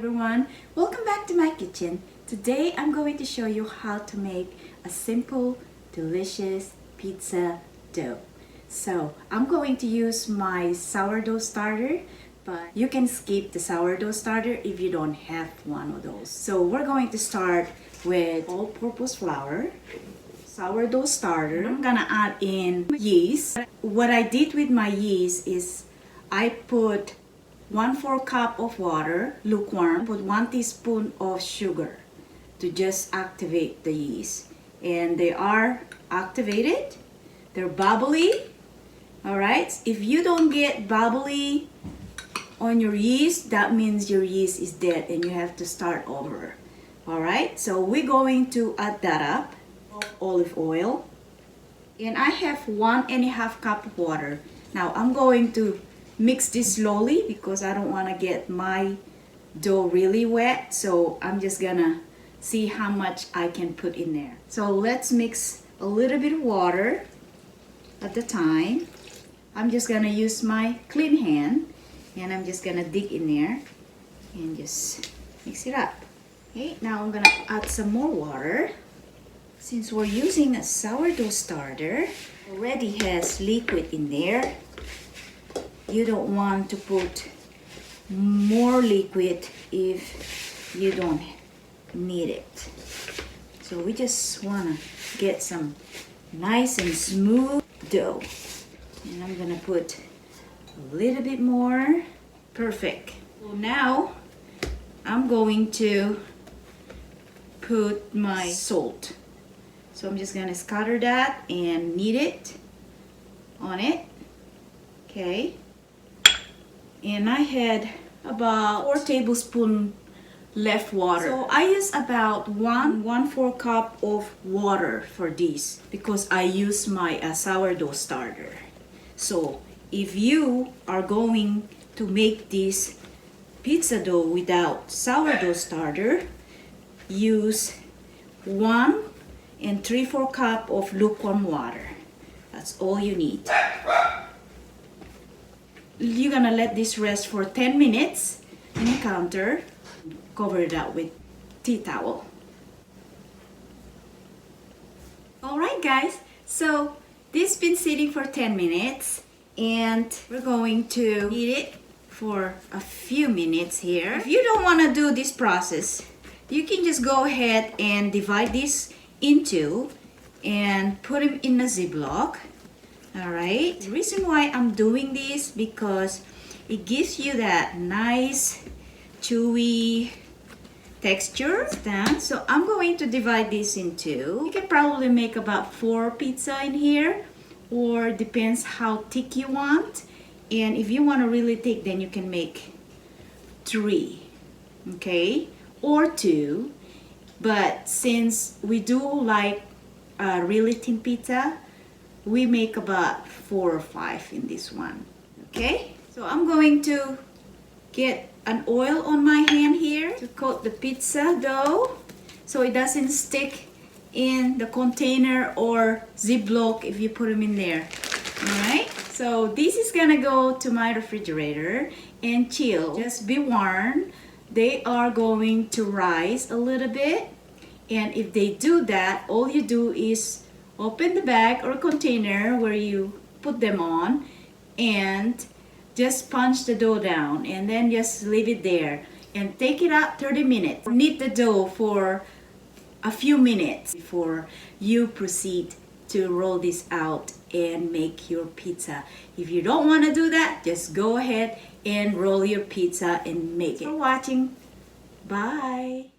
everyone, welcome back to my kitchen. Today I'm going to show you how to make a simple, delicious pizza dough. So I'm going to use my sourdough starter, but you can skip the sourdough starter if you don't have one of those. So we're going to start with all-purpose flour, sourdough starter. I'm gonna add in yeast. What I did with my yeast is I put 1/4 cup of water, lukewarm, put 1 teaspoon of sugar to just activate the yeast. And they are activated. They're bubbly. Alright, if you don't get bubbly on your yeast, that means your yeast is dead and you have to start over. Alright, so we're going to add that up of olive oil. And I have 1.5 cup of water. Now I'm going to mix this slowly because I don't want to get my dough really wet. So I'm just gonna see how much I can put in there. So let's mix a little bit of water at the time. I'm just gonna use my clean hand and I'm just gonna dig in there and just mix it up. Okay, now I'm gonna add some more water. Since we're using a sourdough starter, already has liquid in there. You don't want to put more liquid if you don't need it. So we just want to get some nice and smooth dough. And I'm going to put a little bit more. Perfect. So now I'm going to put my salt. So I'm just going to scatter that and knead it on it. Okay. And I had about 4 tablespoons left water. So I use about 1/4 cup of water for this because I use my sourdough starter. So if you are going to make this pizza dough without sourdough starter, use 1 3/4 cup of lukewarm water. That's all you need. You're gonna let this rest for 10 minutes in the counter. Cover it up with tea towel. Alright guys, so this has been sitting for 10 minutes and we're going to knead it for a few minutes here. If you don't want to do this process, you can just go ahead and divide this into and put them in a Ziploc. Alright, the reason why I'm doing this because it gives you that nice chewy texture. So I'm going to divide this into, you can probably make about 4 pizza in here, or depends how thick you want. And if you want to really thick, then you can make 3, okay, or 2. But since we do like a really thin pizza, we make about 4 or 5 in this one. Okay, so I'm going to get an oil on my hand here to coat the pizza dough so it doesn't stick in the container or Ziploc if you put them in there. Alright, so this is gonna go to my refrigerator and chill. Just be warned, they are going to rise a little bit, and if they do that, all you do is open the bag or container where you put them on and just punch the dough down and then just leave it there and take it out 30 minutes. Knead the dough for a few minutes before you proceed to roll this out and make your pizza. If you don't want to do that, just go ahead and roll your pizza and make it. Thanks for watching. Bye.